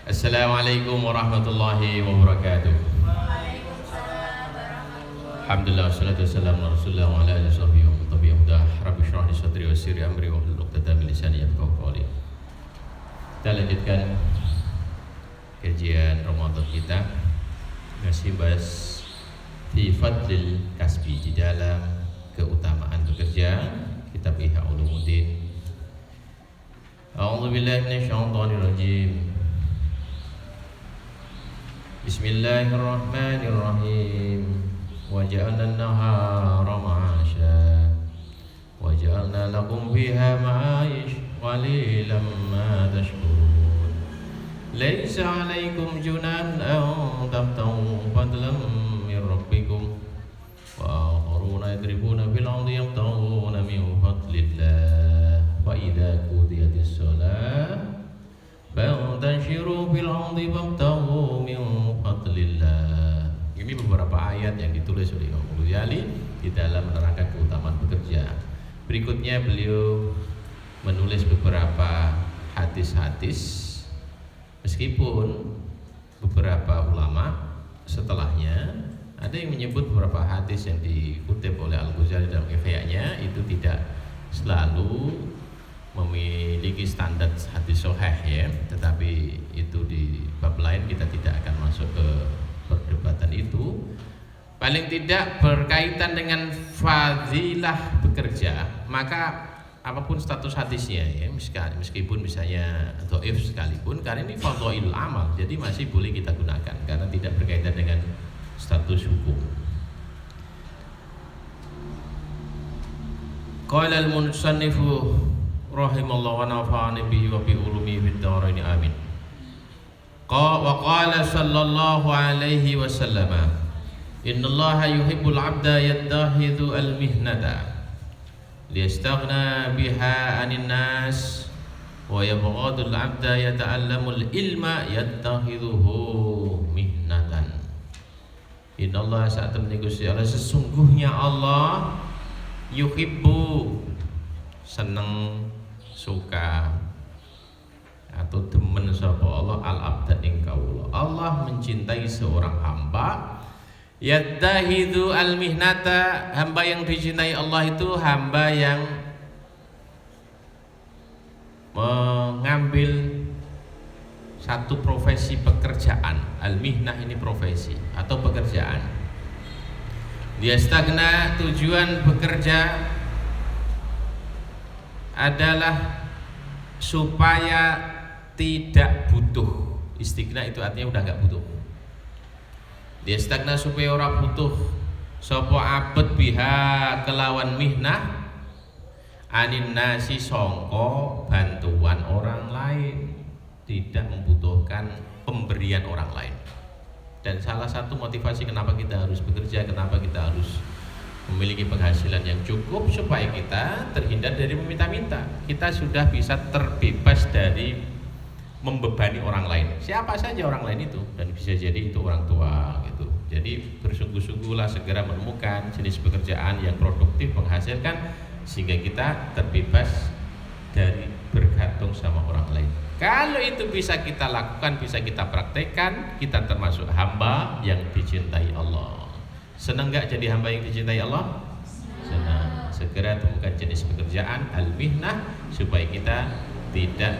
Assalamualaikum warahmatullahi wabarakatuh. Alhamdulillah wassalatu wassalamu ala Rasulillah wa ala alihi washabihi wa man tabi'ahum bi ihsan. Rabbi shrah li sadri wa yassir li amri wahlul 'uqdatam min lisani yafqahu qawli. Kita lanjutkan kajian Ramadan kita. Masih bahas fi fadlil kasbi, di dalam keutamaan bekerja, kitab Ihya Ulumuddin. A'udzu billahi minasyaitonir rajim. Bismillahirrahmanirrahim. Wa ja'alna an-nahara ma'asha wa ja'alna lakum fiha ma'ish qalilan ma tashkurun. Laisa 'alaikum junahun an tabtaghu fadlan min rabbikum wa akharuna yadribuna fil ardi yabtaghuna min fadlillah fa idza qudiyatis shalah fantashiru fil ardi wabtaghu min fadlillah. Ini beberapa ayat yang ditulis oleh Imam Ghazali di dalam menerangkan keutamaan bekerja. Berikutnya beliau menulis beberapa hadis-hadis, meskipun beberapa ulama setelahnya ada yang menyebut beberapa hadis yang dikutip oleh Al-Ghazali dalam Ihya-nya itu tidak selalu memiliki standar hadis sahih ya, tetapi itu di bab lain kita tidak akan masuk ke perdebatan itu. Paling tidak berkaitan dengan fadilah bekerja, maka apapun status hadisnya ya, meskipun misalnya dhaif sekalipun, karena ini fadhail amal, jadi masih boleh kita gunakan karena tidak berkaitan dengan status hukum. Qala al-musannifu rahimallahu wa nafa'ani bihi wa bi ulumi fid dharain amin. Wa qala sallallahu alaihi wasallam, innallaha yuhibbul 'abda yattakhidhu al-mihnata liyastaghna biha 'anil nas wa yabghadul 'abda yata'allamul ilma yattakhidhuhu mihnatan. Innallaha sa'atamni Gusti Allah, sesungguhnya Allah yuhibbu, seneng, suka atau demen sapa Allah al-abda ing kawula. Allah mencintai seorang hamba, yattahidu al-mihnata, hamba yang dicintai Allah itu hamba yang mengambil satu profesi pekerjaan. Al-mihnah ini profesi atau pekerjaan. Dia stagna, tujuan bekerja adalah supaya tidak butuh. Istighna itu artinya udah nggak butuh. Dia stagna supaya orang butuh. Sopo abet biha kelawan mihnah anin nasi songko bantuan orang lain, tidak membutuhkan pemberian orang lain. Dan salah satu motivasi kenapa kita harus bekerja, kenapa kita harus memiliki penghasilan yang cukup, supaya kita terhindar dari meminta-minta. Kita sudah bisa terbebas dari membebani orang lain, siapa saja orang lain itu, dan bisa jadi itu orang tua gitu. Jadi bersungguh-sungguhlah segera menemukan jenis pekerjaan yang produktif, menghasilkan, sehingga kita terbebas dari bergantung sama orang lain. Kalau itu bisa kita lakukan, bisa kita praktekkan, kita termasuk hamba yang dicintai Allah. Senang gak jadi hamba yang dicintai Allah? Senang. Segera temukan jenis pekerjaan al-mihnah supaya kita tidak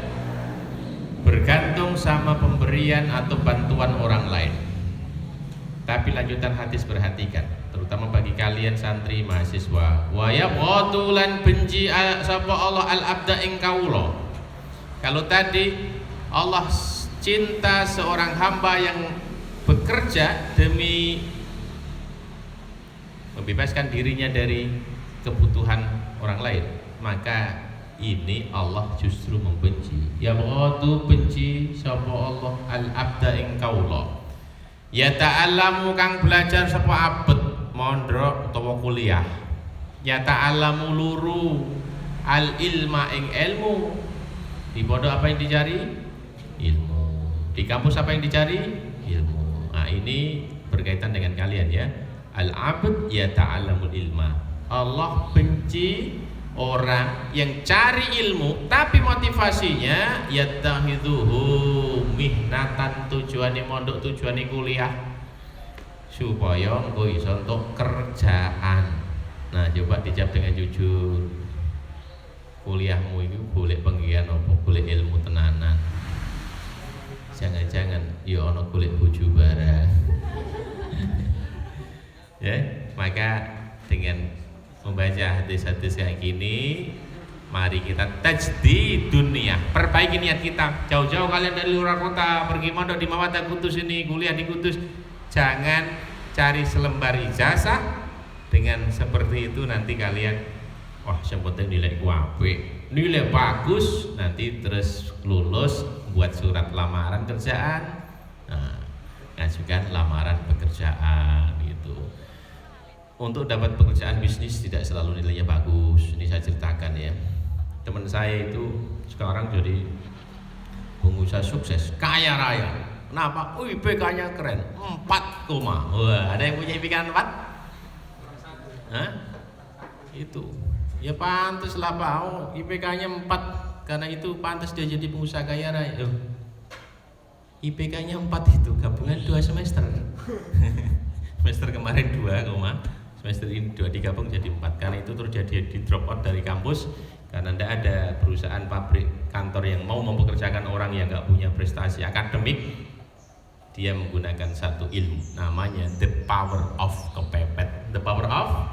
bergantung sama pemberian atau bantuan orang lain. Tapi lanjutan hadis perhatikan, terutama bagi kalian santri mahasiswa. Wa yabghadu lan benci sapa Allah al-abda ing kawula. Kalau tadi Allah cinta seorang hamba yang bekerja demi membebaskan dirinya dari kebutuhan orang lain, maka ini Allah justru membenci. Ya bghadu, benci sapa Allah al-abda ing kawula. Ya ta'allamu, kang belajar sapa abet mondok utawa kuliah. Ya ta'allamu, luru al-ilma ing ilmu. Di pondok apa yang dicari? Ilmu. Di kampus apa yang dicari? Ilmu. Nah, ini berkaitan dengan kalian ya. Al-abd ya ta'allamul ilma. Allah benci orang yang cari ilmu tapi motivasinya yattakhidhuhu mihnatan tujuane mondok, tujuane kuliah supaya engko iso entuk kerjaan. Nah, coba dijawab dengan jujur. Kuliahmu itu golek penggian apa golek ilmu tenanan? Jangan-jangan ya ana golek bojo barang. Ya, maka dengan membaca hadis-hadis kayak gini, mari kita tajdid dunia, perbaiki niat kita. Jauh-jauh kalian dari luar kota pergi mondok di Mawata Kudus ini, kuliah di Kudus, jangan cari selembar ijazah. Dengan seperti itu nanti kalian, wah yang penting nilai apik, nilai bagus, nanti terus lulus buat surat lamaran kerjaan, nah, ngajukan lamaran pekerjaan gitu. Untuk dapat pekerjaan bisnis tidak selalu nilainya bagus. Ini saya ceritakan ya, teman saya itu sekarang jadi pengusaha sukses, kaya raya. Kenapa? IPK-nya keren, 4, wah ada yang punya IPK 4? Hah? Itu ya pantas lah Pak, IPK-nya 4, karena itu pantas dia jadi pengusaha kaya raya. IPK-nya 4 itu gabungan 2 semester. Semester kemarin 2, semester ini 2 digabung jadi 4. Karena itu terus jadi di drop out dari kampus karena tidak ada perusahaan, pabrik, kantor yang mau mempekerjakan orang yang nggak punya prestasi akademik. Dia menggunakan satu ilmu namanya the power of kepepet. The power of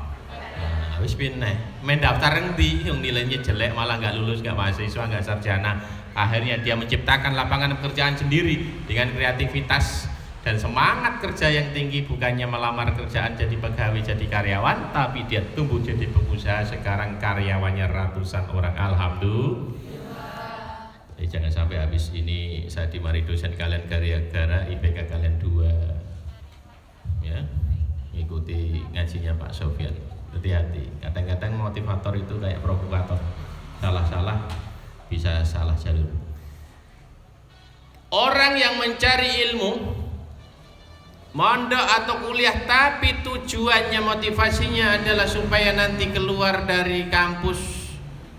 wis pineh main daftar endi yang nilainya jelek, malah nggak lulus, nggak mahasiswa, nggak sarjana. Akhirnya dia menciptakan lapangan pekerjaan sendiri dengan kreativitas dan semangat kerja yang tinggi. Bukannya melamar kerjaan jadi pegawai, jadi karyawan, tapi dia tumbuh jadi pengusaha. Sekarang karyawannya ratusan orang. Alhamdulillah. Jadi jangan sampai habis ini saya dimari dosen kalian gara-gara IPK kalian 2 ya. Ikuti ngajinya Pak Sofyan. Hati-hati, kadang-kadang motivator itu kayak provokator, salah-salah bisa salah jalur. Orang yang mencari ilmu mondok atau kuliah tapi tujuannya, motivasinya adalah supaya nanti keluar dari kampus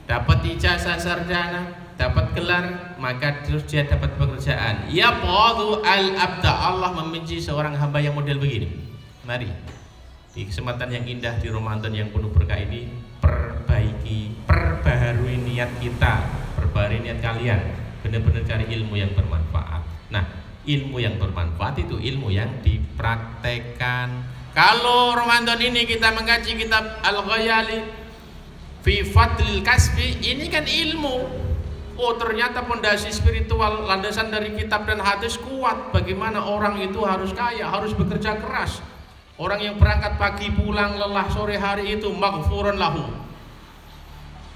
dapat ijazah sarjana, dapat gelar, maka terus dia dapat pekerjaan. Ya qadu al-abda, Allah membenci seorang hamba yang model begini. Mari di kesempatan yang indah di Ramadan yang penuh berkah ini, perbaharui niat kita, perbaharui niat kalian, benar-benar cari ilmu yang bermanfaat. Nah, ilmu yang bermanfaat itu ilmu yang dipraktekkan. Kalau Ramadan ini kita mengkaji kitab Al-Ghazali fi Fadlil Kasbi, ini kan ilmu. Oh, ternyata pondasi spiritual, landasan dari kitab dan hadis kuat. Bagaimana orang itu harus kaya, harus bekerja keras. Orang yang berangkat pagi pulang lelah sore hari itu maghfurun lahu.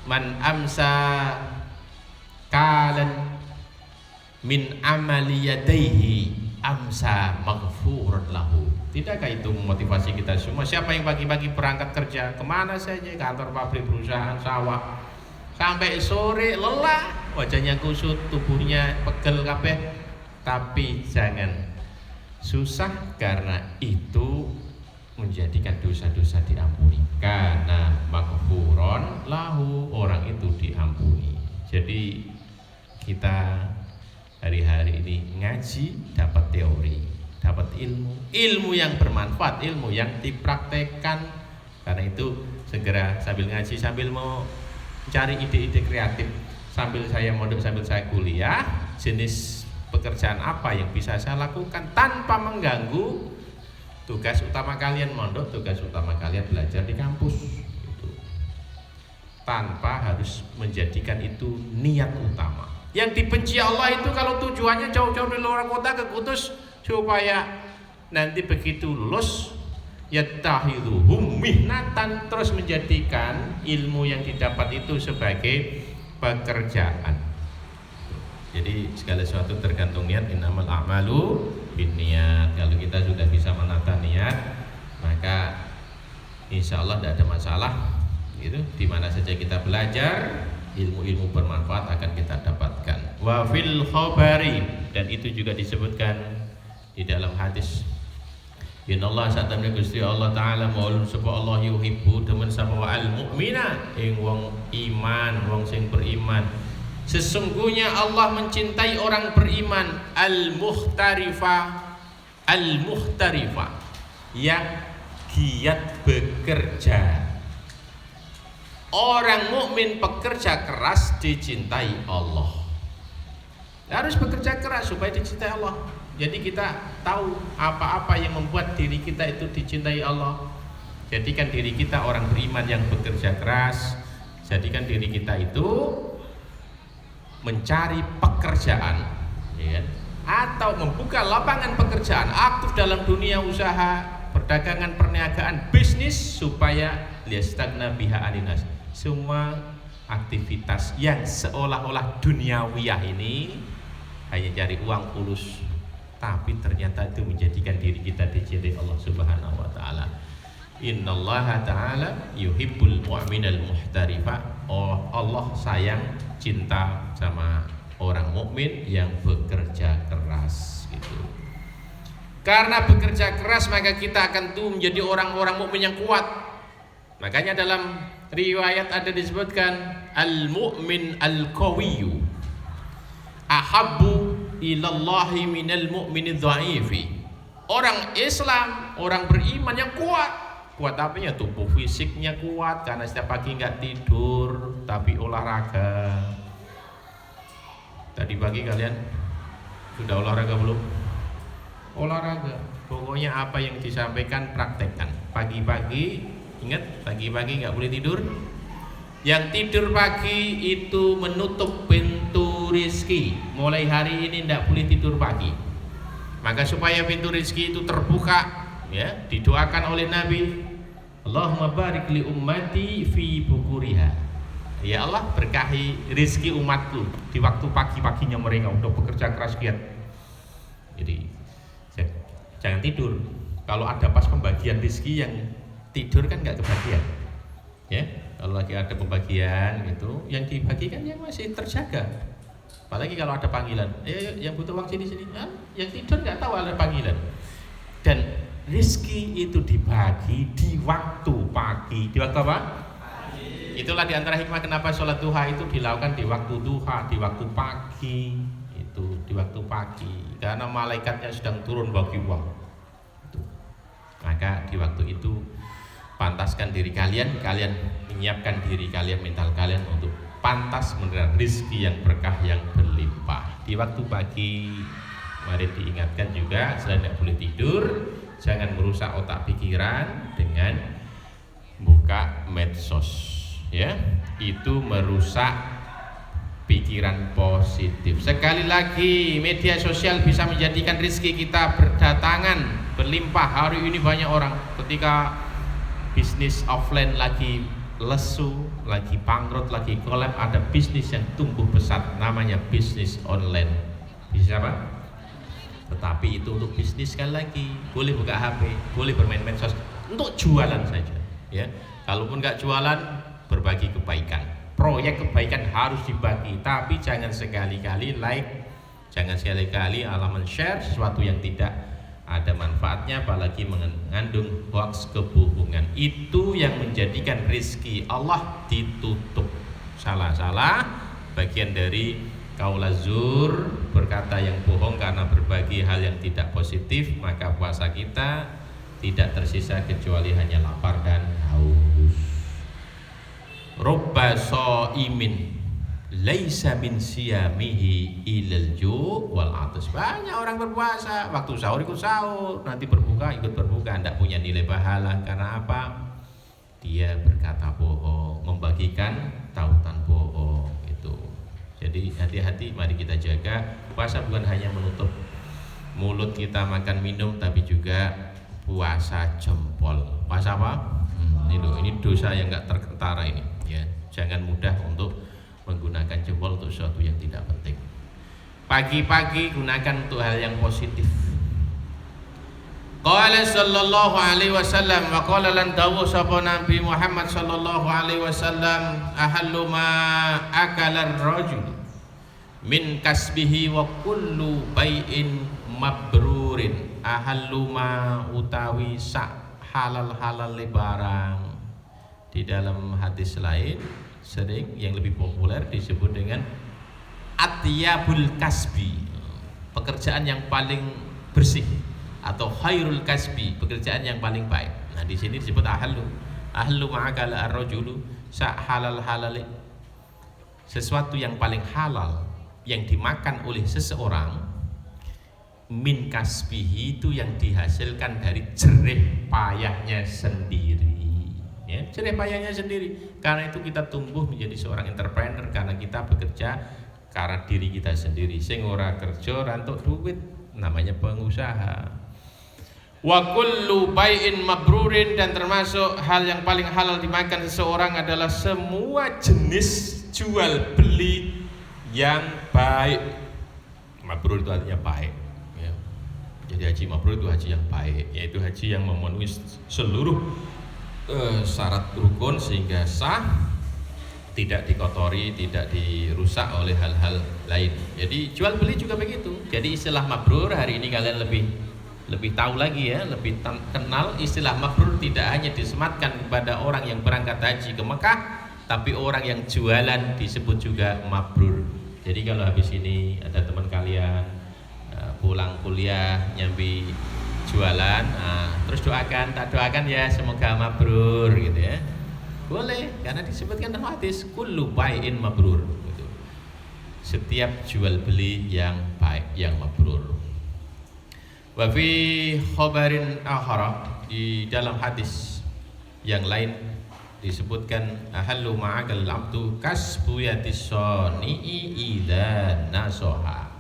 Man amsa kalan min amali yadaihi amsa maghfurun lahu. Tidakkah itu memotivasi kita semua? Siapa yang pagi-pagi berangkat kerja kemana saja, kantor, pabrik, perusahaan, sawah, sampai sore lelah, wajahnya kusut, tubuhnya pegel kabeh, tapi jangan susah karena itu menjadikan dosa-dosa diampuni. Karena maghfuron lahu, orang itu diampuni. Jadi kita hari-hari ini ngaji, dapat teori, dapat ilmu yang bermanfaat, ilmu yang dipraktekkan. Karena itu segera sambil ngaji, sambil mau cari ide-ide kreatif, sambil saya mondok, sambil saya kuliah, jenis pekerjaan apa yang bisa saya lakukan tanpa mengganggu tugas utama kalian mondok, tugas utama kalian belajar di kampus gitu. Tanpa harus menjadikan itu niat utama. Yang dibenci Allah itu kalau tujuannya jauh-jauh di luar kota ke Kudus supaya nanti begitu lulus yattahiduhum mihnatan, terus menjadikan ilmu yang didapat itu sebagai pekerjaan. Jadi segala sesuatu tergantung niat. Innamal a'malu binniyat. Kalau kita sudah bisa menata niat, maka insya Allah tidak ada masalah. Gitu. Di mana saja kita belajar, ilmu-ilmu bermanfaat akan kita dapatkan. Wa fil khabari, dan itu juga disebutkan di dalam hadis. Innallaha satamna Gusti Allah taala maulun sapa Allah yuhibbu demen sapa al mukmina ing wong iman, wong sing beriman Sesungguhnya Allah mencintai orang beriman al-muhtarifah yang giat bekerja. Orang mukmin pekerja keras dicintai Allah. Harus bekerja keras supaya dicintai Allah. Jadi kita tahu apa-apa yang membuat diri kita itu dicintai Allah. Jadikan diri kita orang beriman yang bekerja keras. Jadikan diri kita itu mencari pekerjaan, ya, atau membuka lapangan pekerjaan, aktif dalam dunia usaha, perdagangan, perniagaan, bisnis, supaya liyastagna biha aninas. Semua aktivitas yang seolah-olah duniawiyah ini hanya cari uang fulus, tapi ternyata itu menjadikan diri kita dicintai Allah Subhanahu wa taala. Innallaha ta'ala yuhibbul mu'minal muhtarifa. Oh, Allah sayang, cinta sama orang mukmin yang bekerja keras gitu. Karena bekerja keras maka kita akan tuh menjadi orang-orang mukmin yang kuat. Makanya dalam riwayat ada disebutkan al-mu'min al-qawiyyu ahabbu ilallahi minal mu'minidh dhaifi. Orang Islam, orang beriman yang kuat. Kuat apanya? Tubuh fisiknya kuat karena setiap pagi nggak tidur tapi olahraga. Tadi pagi kalian sudah olahraga belum? Olahraga. Pokoknya apa yang disampaikan praktekkan. Pagi-pagi ingat, pagi-pagi nggak boleh tidur. Yang tidur pagi itu menutup pintu rizki. Mulai hari ini tidak boleh tidur pagi. Maka supaya pintu rizki itu terbuka, ya, didoakan oleh Nabi, Allahumma barik li ummati fi bukuriha. Ya Allah, berkahi rizki umatku di waktu pagi-paginya mereka untuk bekerja keras giat. Jadi jangan tidur. Kalau ada pas pembagian rizki yang tidur kan nggak kebagian, ya. Kalau lagi ada pembagian gitu, yang dibagikan yang masih terjaga. Apalagi kalau ada panggilan, yang butuh uang sini kan, yang tidur nggak tahu ada panggilan. Dan rizki itu dibagi di waktu pagi. Di waktu apa? Pagi. Itulah diantara hikmah kenapa sholat duha itu dilakukan di waktu duha, di waktu pagi. Itu di waktu pagi, karena malaikatnya sedang turun bagi uang. Maka di waktu itu pantaskan diri kalian menyiapkan diri kalian, mental kalian untuk pantas menerima rizki yang berkah, yang berlimpah. Di waktu pagi, mari diingatkan juga selain tidak boleh tidur, jangan merusak otak pikiran dengan buka medsos, ya. Itu merusak pikiran positif. Sekali lagi, media sosial bisa menjadikan rizki kita berdatangan, berlimpah. Hari ini banyak orang ketika bisnis offline lagi lesu, lagi bangkrut, lagi collab, ada bisnis yang tumbuh pesat namanya bisnis online. Bisnis apa? Tetapi itu untuk bisnis, sekali lagi boleh buka HP, boleh bermain medsos, untuk jualan saja, ya. Kalaupun nggak jualan, berbagi kebaikan, proyek kebaikan harus dibagi, tapi jangan sekali-kali like, jangan sekali-kali men-share sesuatu yang tidak ada manfaatnya, apalagi mengandung hoax, kebohongan. Itu yang menjadikan rizki Allah ditutup. Salah-salah bagian dari qaul zur, berkata yang bohong karena berbagi hal yang tidak positif, maka puasa kita tidak tersisa kecuali hanya lapar dan haus. Rubba shaimin laisa min siyamihi ilal ju' wal atas. Banyak orang berpuasa, waktu sahur ikut sahur, nanti berbuka ikut berbuka, tidak punya nilai pahala. Karena apa? Dia berkata bohong, membagikan tautan bohong. Itu. Jadi hati-hati, mari kita jaga. Puasa bukan hanya menutup mulut kita makan minum, tapi juga puasa jempol. Puasa apa? Ini dosa yang nggak terkentara ini. Ya, jangan mudah untuk menggunakan jempol untuk sesuatu yang tidak penting. Pagi-pagi gunakan untuk hal yang positif. Qala sallallahu alaihi wasallam, wa qala lan dawu sapa Nabi Muhammad sallallahu alaihi wasallam, ahallu ma akala ar-rajul min kasbihi wa kullu bai'in mabrurin. Ahallu ma utawi sak halal-halal barang. Di dalam hadis lain sering yang lebih populer disebut dengan atyabul kasbi, pekerjaan yang paling bersih, atau khairul kasbi, pekerjaan yang paling baik. Nah, di sini disebut ahlu ma'akala ar-rajulu halal halali, sesuatu yang paling halal yang dimakan oleh seseorang, min kasbihi, itu yang dihasilkan dari jerih payahnya sendiri, ya, jerih payahnya sendiri. Karena itu kita tumbuh menjadi seorang entrepreneur, karena kita bekerja karena diri kita sendiri. Sing ora kerja ora entuk duit namanya pengusaha. Wa kullu bai'in mabrurin, dan termasuk hal yang paling halal dimakan seseorang adalah semua jenis jual beli yang baik. Mabrur itu artinya baik, ya. Jadi haji mabrur itu haji yang baik, yaitu haji yang memenuhi seluruh syarat rukun sehingga sah, tidak dikotori, tidak dirusak oleh hal-hal lain. Jadi jual beli juga begitu. Jadi istilah mabrur hari ini kalian lebih tahu lagi, ya, lebih kenal istilah mabrur. Tidak hanya disematkan kepada orang yang berangkat haji ke Mekah, tapi orang yang jualan disebut juga mabrur. Jadi kalau habis ini ada teman kalian pulang kuliah nyambi jualan, terus tak doakan ya semoga mabrur gitu, ya. Boleh, karena disebutkan dalam hadis kullu bai'in mabrur gitu. Setiap jual beli yang baik, yang mabrur. Wa fi khabarin akhara, di dalam hadis yang lain disebutkan ahallu ma'akal abdu kasbu yatisoni'i idza nasoha.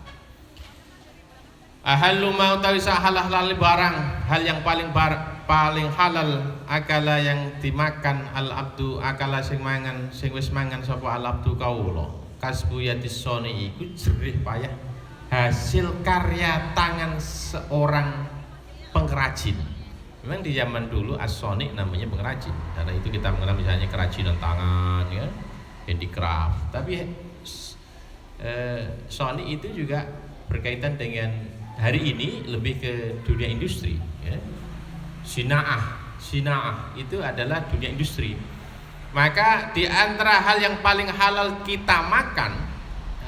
Ahallu ma utawi halal barang, hal yang paling halal akala yang dimakan al abdu, akala sing wis mangan sapa al abdu kawula. Kasbu yatisoni'i iku jerih payah, hasil karya tangan seorang pengrajin. Memang di zaman dulu as-soni namanya pengrajin, karena itu kita mengenal misalnya kerajinan tangan, ya, handicraft. Tapi soni itu juga berkaitan dengan hari ini lebih ke dunia industri, ya. Sinaah itu adalah dunia industri. Maka di antara hal yang paling halal kita makan,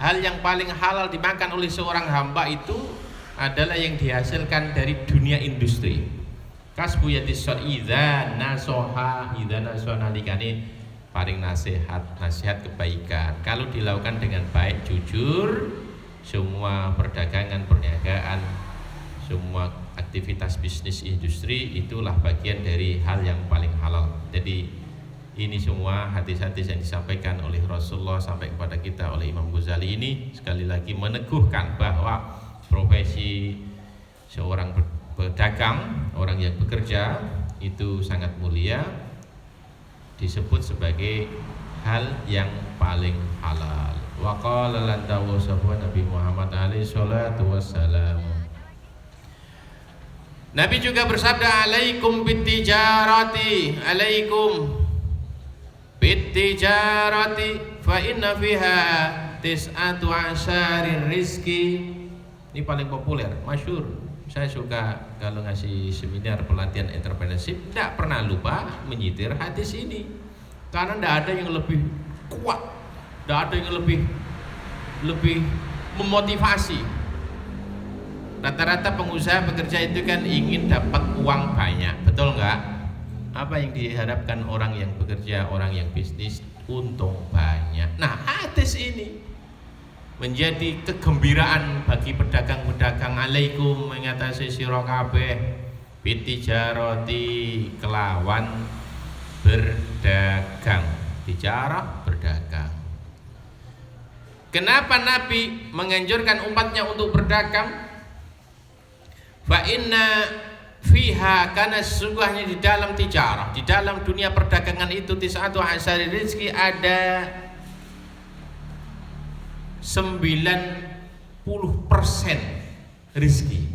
hal yang paling halal dimakan oleh seorang hamba itu adalah yang dihasilkan dari dunia industri. Kasbu yatisson idza nasoha nalikane paling nasihat kebaikan. Kalau dilakukan dengan baik, jujur, semua perdagangan, perniagaan, semua aktivitas bisnis industri itulah bagian dari hal yang paling halal. Jadi ini semua hadis-hadis yang disampaikan oleh Rasulullah sampai kepada kita oleh Imam Ghazali ini sekali lagi meneguhkan bahwa profesi seorang pedagang, orang yang bekerja itu sangat mulia, disebut sebagai hal yang paling halal. Wa qala lan tawassafa Nabi Muhammad alaihi salatu wassalam. Nabi juga bersabda, alaikum bitijarati, alaikum bitijarati fa inna fiha tis'atu asharir rizki. Ini paling populer, masyhur. Saya suka kalau ngasih seminar pelatihan entrepreneurship, tidak pernah lupa menyitir hadis ini, karena tidak ada yang lebih kuat, tidak ada yang lebih memotivasi. Rata-rata pengusaha bekerja itu kan ingin dapat uang banyak, betul nggak? Apa yang diharapkan orang yang bekerja, orang yang bisnis? Untung banyak. Nah, hadis ini menjadi kegembiraan bagi pedagang-pedagang. Alaikum mengatasi sira kabeh bitijarati, kelawan berdagang. Tijarah, berdagang. Kenapa Nabi menganjurkan umatnya untuk berdagang? Fa inna fiha, karena sesungguhnya di dalam tijarah, di dalam dunia perdagangan itu tis'atu asari rizki, ada 90% rizki.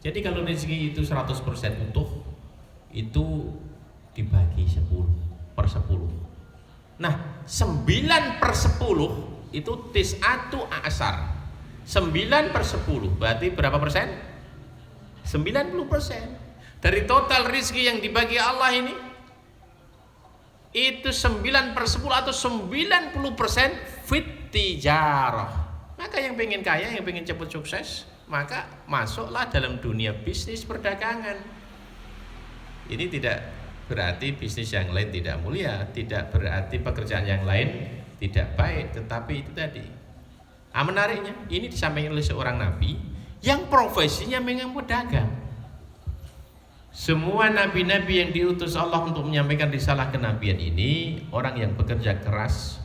Jadi kalau rizki itu 100% utuh, itu dibagi 10/10. Nah, 9/10 itu tis'atu asar. 9/10 berarti berapa persen? 90%. Dari total rizki yang dibagi Allah ini, itu 9/10 atau 90% fit tijarah, Maka yang pengen kaya, yang pengen cepat sukses, maka masuklah dalam dunia bisnis perdagangan. Ini tidak berarti bisnis yang lain tidak mulia, tidak berarti pekerjaan yang lain tidak baik, tetapi itu tadi. Menariknya, ini disampaikan oleh seorang nabi yang profesinya memang pedagang. Semua nabi-nabi yang diutus Allah untuk menyampaikan risalah kenabian ini orang yang bekerja keras.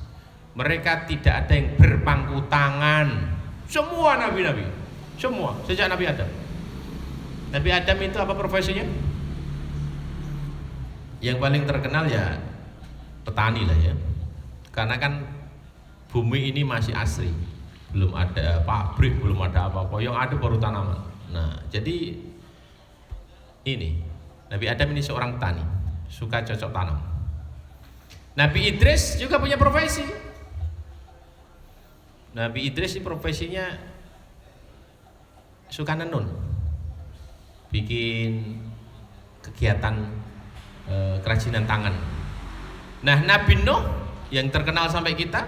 Mereka tidak ada yang berpangku tangan. Semua nabi-nabi, semua sejak Nabi Adam. Nabi Adam itu apa profesinya? Yang paling terkenal ya petani lah ya. Karena kan bumi ini masih asri, belum ada pabrik, belum ada apa-apa. Yang ada baru tanaman. Nah, jadi ini Nabi Adam ini seorang petani, suka cocok tanam. Nabi Idris juga punya profesi. Nabi Idris ini profesinya suka nenun, bikin kegiatan kerajinan tangan. Nah, Nabi Nuh yang terkenal sampai kita,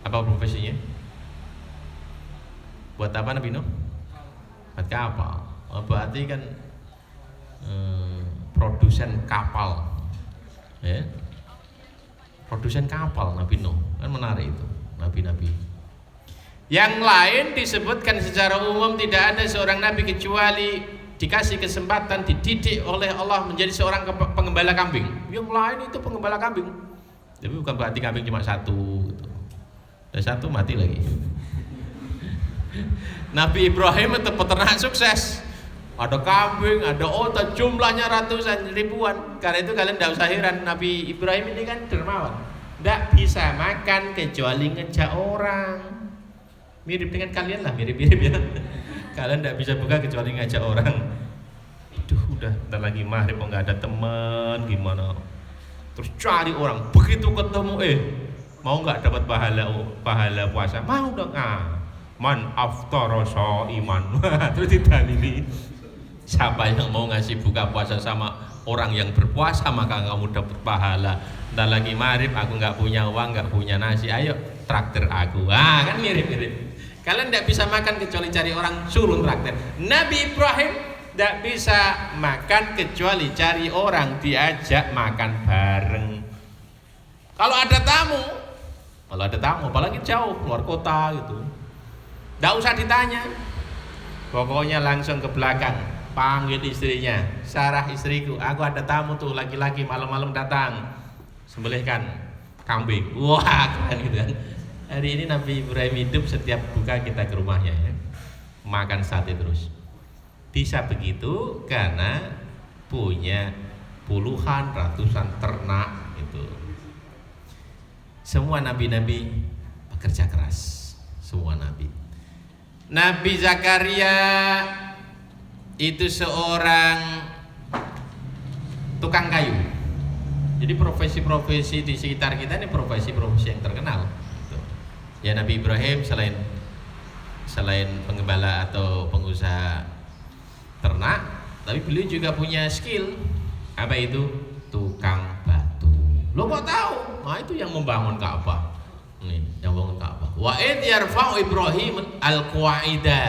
apa profesinya? Buat apa Nabi Nuh? Buat kapal. Berarti kan produsen kapal, ya. Produsen kapal Nabi Nuh, kan menarik itu. Nabi-nabi yang lain disebutkan secara umum tidak ada seorang nabi kecuali dikasih kesempatan dididik oleh Allah menjadi seorang pengembala kambing. Yang lain itu pengembala kambing, tapi bukan berarti kambing cuma satu gitu. Dan satu mati lagi. Nabi Ibrahim itu peternak sukses, ada kambing, ada onta, jumlahnya ratusan ribuan. Karena itu kalian tidak usah heran, Nabi Ibrahim ini kan dermawan, tidak bisa makan kecuali ngejak orang. Mirip dengan kalian lah, mirip-mirip ya. Kalian tidak bisa buka kecuali ngajak orang. Aduh, udah bentar lagi maghrib kok nggak ada teman, gimana? Terus cari orang, begitu ketemu mau nggak dapat pahala puasa? Mau dong. Man aftara shaiman. Terus ditandini, siapa yang mau ngasih buka puasa sama orang yang berpuasa maka kamu dapat pahala. Ntar lagi maghrib aku nggak punya uang, nggak punya nasi, ayo traktir aku. Kan mirip-mirip. Kalian tidak bisa makan kecuali cari orang suruh traktir. Nabi Ibrahim tidak bisa makan kecuali cari orang diajak makan bareng. Kalau ada tamu, apalagi jauh luar kota gitu, tidak usah ditanya, pokoknya langsung ke belakang panggil istrinya, Sarah istriku, aku ada tamu tuh laki-laki malam-malam datang, sembelihkan kambing. Wah, keren gitu kan. Hari ini Nabi Ibrahim hidup, setiap buka kita ke rumahnya ya, makan sate terus. Bisa begitu karena punya puluhan ratusan ternak gitu. Semua nabi-nabi bekerja keras, semua nabi. Nabi Zakaria itu seorang tukang kayu. Jadi profesi-profesi di sekitar kita ini profesi-profesi yang terkenal. Ya, Nabi Ibrahim selain pengembala atau pengusaha ternak, tapi beliau juga punya skill. Apa itu? Tukang batu. Lo kok tahu? Nah, itu yang membangun Ka'bah. Nih, yang membangun Ka'bah. Wa id yarfa'u Ibrahim al-qawaida.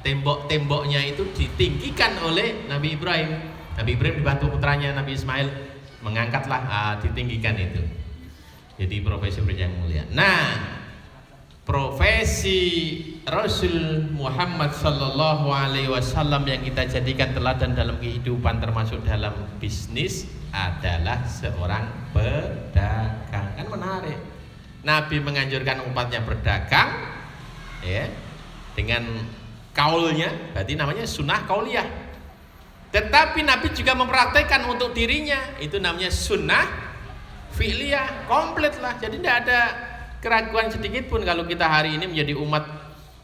Tembok-temboknya itu ditinggikan oleh Nabi Ibrahim. Nabi Ibrahim dibantu putranya Nabi Ismail, mengangkatlah, ditinggikan itu. Jadi profesi yang mulia. Nah, profesi Rasul Muhammad sallallahu alaihi wasallam yang kita jadikan teladan dalam kehidupan termasuk dalam bisnis adalah seorang pedagang. Kan menarik. Nabi menganjurkan umatnya berdagang ya, dengan kaulnya, berarti namanya sunnah kauliyah. Tetapi Nabi juga mempraktekkan untuk dirinya, itu namanya sunnah fi'liyah, komplit lah. Jadi tidak ada keraguan sedikit pun kalau kita hari ini menjadi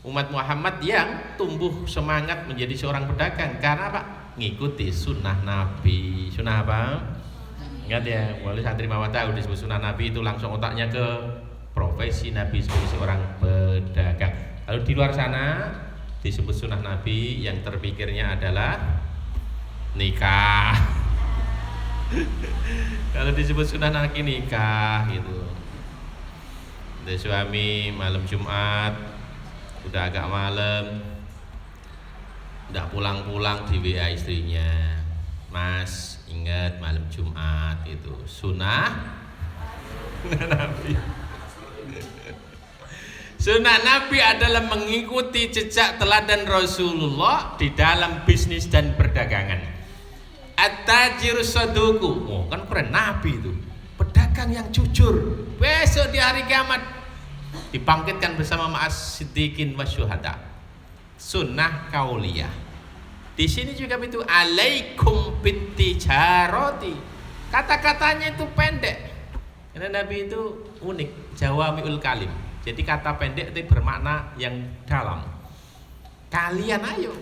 umat Muhammad yang tumbuh semangat menjadi seorang pedagang. Karena apa? Ngikuti sunnah Nabi. Sunnah apa? Ingat ya, wali santri mawar tahu disebut sunnah Nabi itu langsung otaknya ke profesi Nabi sebagai seorang pedagang. Kalau di luar sana disebut sunnah Nabi, yang terpikirnya adalah nikah. Kalau disebut sunnah Nabi nikah gitu. Ada suami malam Jumat udah agak malam, udah pulang-pulang di WA istrinya, Mas ingat malam Jumat itu sunnah Nabi. Sunnah Nabi adalah mengikuti jejak teladan Rasulullah di dalam bisnis dan perdagangan. At-tajir saduku, oh kan keren Nabi itu, pedagang yang jujur. Besok di hari kiamat dibangkitkan bersama ma'as siddiqin wasyuhada. Sunnah kauliyah. Di sini juga itu alaikum bittijarati. Kata-katanya itu pendek. Karena Nabi itu unik, jawamiul kalim. Jadi kata pendek itu bermakna yang dalam. Kalian ayo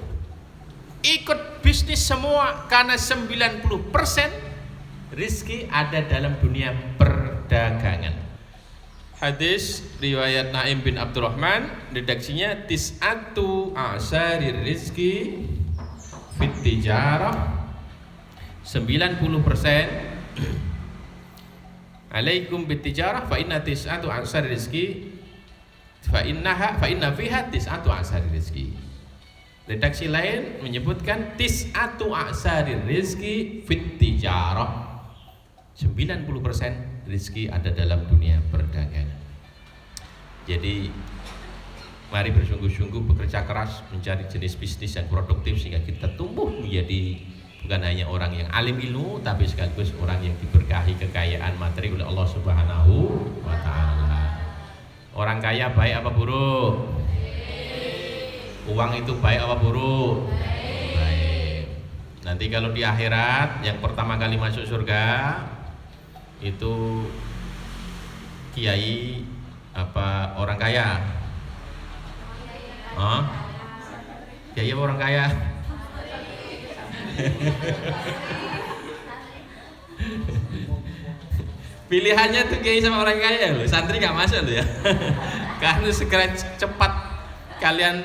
ikut bisnis semua karena 90% rizki ada dalam dunia perdagangan. Hadis riwayat Naim bin Abdurrahman, redaksinya tis'atu a'syarir rizki fit tijarah, 90% alaikum bit tijarah fa inna tis'atu a'syarir rizki fa inna fiha tis'atu a'syarir rizki. Redaksi lain menyebutkan tis'atu a'syarir rizki fit tijarah, 90% rizki ada dalam dunia perdagangan. Jadi mari bersungguh-sungguh bekerja keras mencari jenis bisnis yang produktif sehingga kita tumbuh menjadi bukan hanya orang yang alim ilmu, tapi sekaligus orang yang diberkahi kekayaan materi oleh Allah Subhanahu wa ta'ala. Orang kaya baik apa buruk? Uang itu baik apa buruk? Baik. Nanti kalau di akhirat yang pertama kali masuk surga itu kiai apa orang kaya? Kiai apa orang kaya? Pilihannya tuh kiai sama orang kaya loh, santri gak masuk loh ya. Karena segera cepat kalian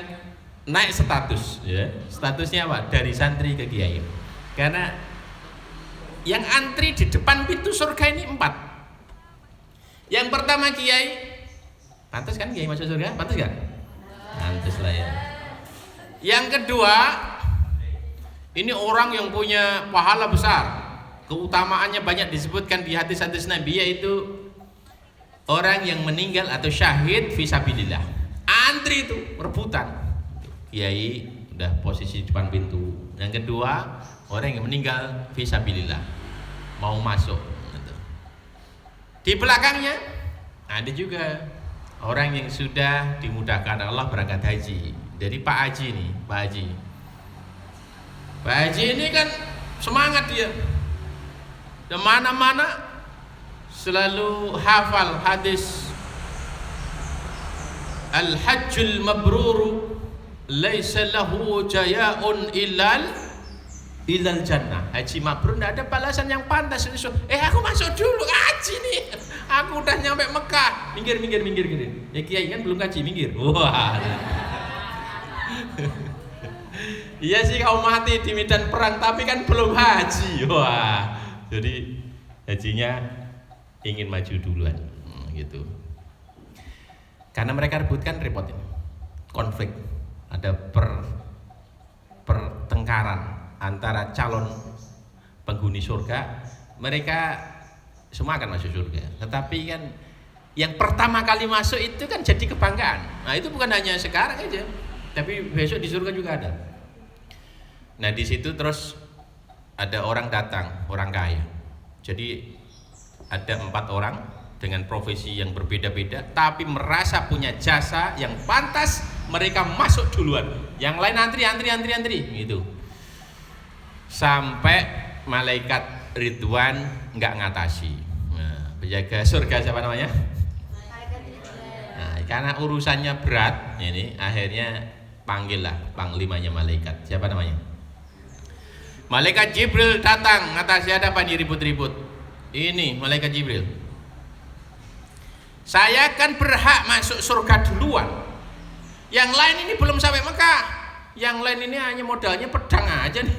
naik status ya. Statusnya apa? Dari santri ke kiai. Karena yang antri di depan pintu surga ini 4. Yang pertama kiai. Pantas kan kiai masuk surga? Pantas kan? Pantas lah ya. Yang kedua, ini orang yang punya pahala besar. Keutamaannya banyak disebutkan di hadis-hadis Nabi, yaitu orang yang meninggal atau syahid fisabilillah. Antri itu rebutan. Kiai udah posisi depan pintu. Yang kedua, orang yang meninggal fisabilillah mau masuk. Di belakangnya ada juga orang yang sudah dimudahkan Allah berangkat haji. Dari Pak Haji nih, Pak Haji. Pak Haji ini kan semangat dia. Di mana-mana selalu hafal hadis Al-Hajjul Mabruru laisa lahu jayaun ilal jannah. Haji mabrur tidak ada balasan yang pantas. Aku masuk dulu haji nih. Aku udah nyampe Mekah. Minggir. Ya kiai kan belum haji, minggir. Wah. Iya sih kau mati di medan perang tapi kan belum haji. Wah. Jadi hajinya ingin maju duluan gitu. Karena mereka rebutkan repot ini. Konflik. Ada pertengkaran antara calon penghuni surga. Mereka semua akan masuk surga, tetapi kan yang pertama kali masuk itu kan jadi kebanggaan. Nah itu bukan hanya sekarang aja, tapi besok di surga juga ada. Nah di situ terus ada orang datang, orang kaya. Jadi ada 4 orang dengan profesi yang berbeda-beda, tapi merasa punya jasa yang pantas, mereka masuk duluan. Yang lain antri gitu. Sampai malaikat Ridwan nggak ngatasi. Nah, penjaga surga siapa namanya? Nah, karena urusannya berat, ini akhirnya panggillah panglimanya malaikat. Siapa namanya? Malaikat Jibril datang, ngatasi ada apa nih ribut-ribut? Ini malaikat Jibril. Saya kan berhak masuk surga duluan. Yang lain ini belum sampai Mekah. Yang lain ini hanya modalnya pedang aja nih.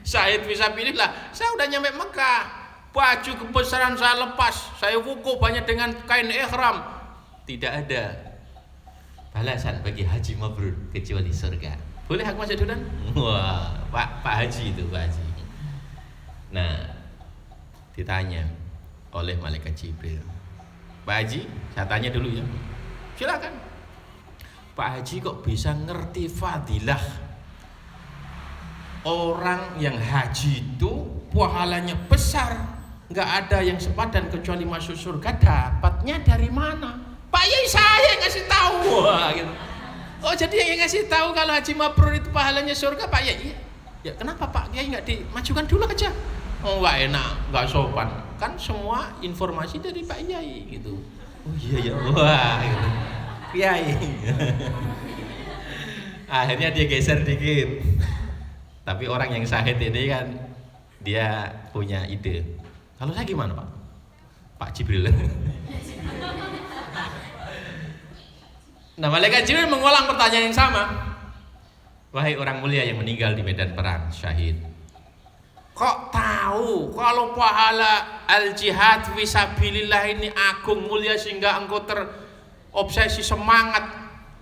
Syahid fisabilillah, saya udah nyampe Mekah. Baju kebesaran saya lepas, saya wukuf banyak dengan kain ihram. Tidak ada balasan bagi haji mabrur kecuali surga. Boleh aku masuk duluan? Wah, Pak Haji itu, Pak Haji. Nah, ditanya oleh malaikat Jibril, Pak Haji, saya tanya dulu ya. Silakan. Pak Haji kok bisa ngerti fadilah orang yang haji itu pahalanya besar, nggak ada yang sepadan kecuali masuk surga, dapatnya dari mana? Pak Yai saya yang ngasih tahu. Wah, gitu. Oh jadi yang ngasih tahu kalau haji mabrur itu pahalanya surga Pak Yai? Ya kenapa Pak Yai nggak dimajukan dulu aja? Oh nggak enak, nggak sopan. Kan semua informasi dari Pak Yai gitu. Oh iya ya, wah gitu. Yai. Akhirnya dia geser dikit. Tapi orang yang syahid ini kan dia punya ide. Kalau saya gimana Pak? Pak Jibril. Nah malaikat Jibril mengulang pertanyaan yang sama. Wahai orang mulia yang meninggal di medan perang, syahid, kok tahu kalau pahala al-jihad fisabilillah ini agung mulia sehingga engkau terobsesi semangat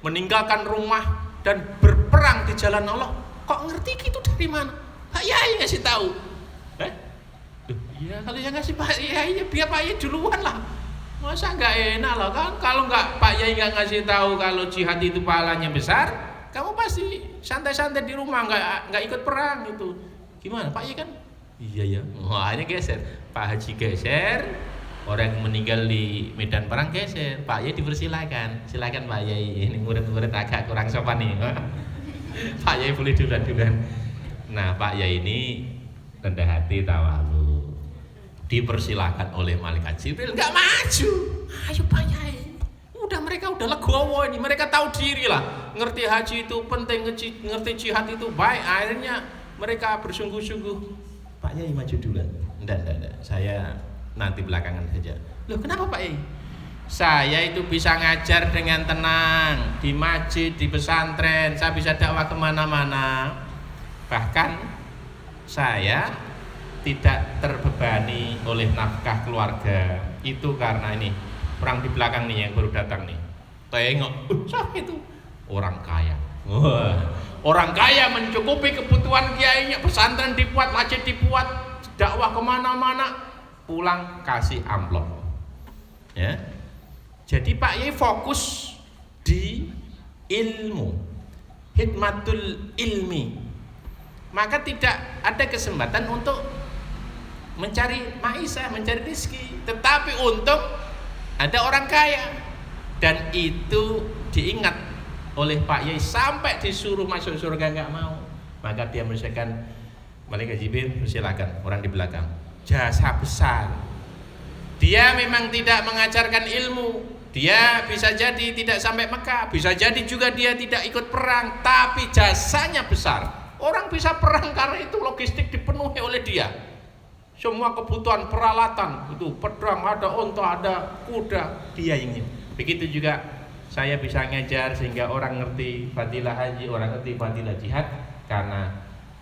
meninggalkan rumah dan berperang di jalan Allah? Kok ngerti gitu dari mana? Pak Yai ngasih tahu. Iya kalau yang ngasih Pak Yai ya biar Pak Yai duluan lah. Masa nggak enak lah kan? Kalau nggak Pak Yai nggak ngasih tahu kalau jihad itu pahalanya besar, kamu pasti santai-santai di rumah nggak ikut perang gitu. Gimana Pak Yai kan? Iya ya. Wah ini geser. Pak Haji geser, orang yang meninggal di medan perang geser. Pak Yai dipersilakan. Silakan Pak Yai. Ini murid-murid agak kurang sopan nih. Pak Yai boleh duluan. Nah Pak Yai ini rendah hati tawadhu. Dipersilakan oleh malaikat Jibril, nggak maju. Ayo Pak Yai, udah mereka udah legowo ini, mereka tahu diri lah, ngerti haji itu penting, ngerti jihad itu baik. Akhirnya mereka bersungguh-sungguh. Pak Yai maju duluan. Enggak, saya nanti belakangan saja. Loh kenapa Pak Yai? Saya itu bisa ngajar dengan tenang di masjid, di pesantren, saya bisa dakwah kemana-mana. Bahkan saya tidak terbebani oleh nafkah keluarga. Itu karena ini orang di belakang nih yang baru datang nih. Tengok, siapa itu? Orang kaya. Orang kaya mencukupi kebutuhan kiainya, pesantren dibuat, masjid dibuat, dakwah kemana-mana, pulang kasih amplop. Ya. Jadi Pak Yai fokus di ilmu, hikmatul ilmi. Maka tidak ada kesempatan untuk mencari maisha, mencari rezeki. Tetapi untuk ada orang kaya, dan itu diingat oleh Pak Yai sampai disuruh masuk surga nggak mau. Maka dia mengusahakan malaikat Jibril, persilakan orang di belakang. Jasa besar. Dia memang tidak mengajarkan ilmu. Dia bisa jadi tidak sampai Mekah, bisa jadi juga dia tidak ikut perang, tapi jasanya besar. Orang bisa perang karena itu logistik dipenuhi oleh dia. Semua kebutuhan peralatan itu pedang, ada unta, ada kuda, dia yang ini. Begitu juga saya bisa ngajar sehingga orang ngerti fadilah haji, orang ngerti fadilah jihad, karena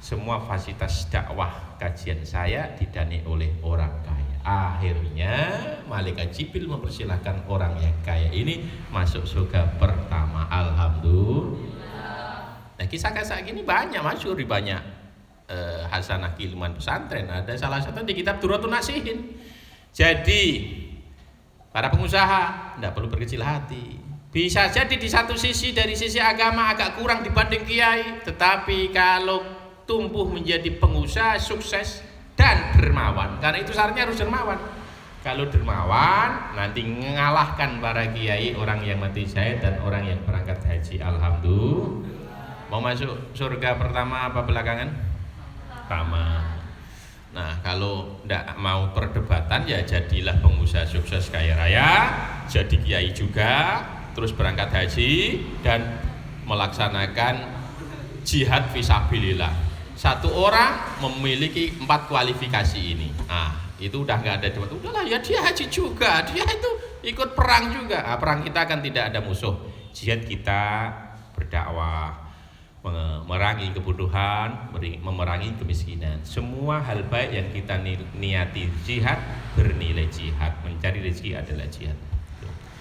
semua fasilitas dakwah kajian saya didanai oleh orang kaya. Akhirnya malaikat Jibril mempersilahkan orang yang kaya ini masuk surga pertama. Alhamdulillah. Nah kisah-kisah gini banyak, masyhur di banyak hasanah keilmuan pesantren. Ada salah satu di kitab Duratun Nasihin. Jadi para pengusaha tidak perlu berkecil hati. Bisa jadi di satu sisi dari sisi agama agak kurang dibanding kiai, tetapi kalau tumbuh menjadi pengusaha sukses dan dermawan, karena itu syaratnya harus dermawan. Kalau dermawan nanti mengalahkan para kiai, orang yang mati syahid dan orang yang berangkat haji. Alhamdulillah. Mau masuk surga pertama apa belakangan? Pertama. Nah kalau tidak mau perdebatan ya jadilah pengusaha sukses kaya raya, jadi kiai juga, terus berangkat haji dan melaksanakan jihad fisabilillah. Satu orang memiliki 4 kualifikasi ini. Itu udah nggak ada debat. Udahlah ya dia haji juga, dia itu ikut perang juga. Perang kita kan tidak ada musuh. Jihad kita berdakwah, memerangi kebodohan, memerangi kemiskinan. Semua hal baik yang kita niati jihad bernilai jihad. Mencari rezeki adalah jihad.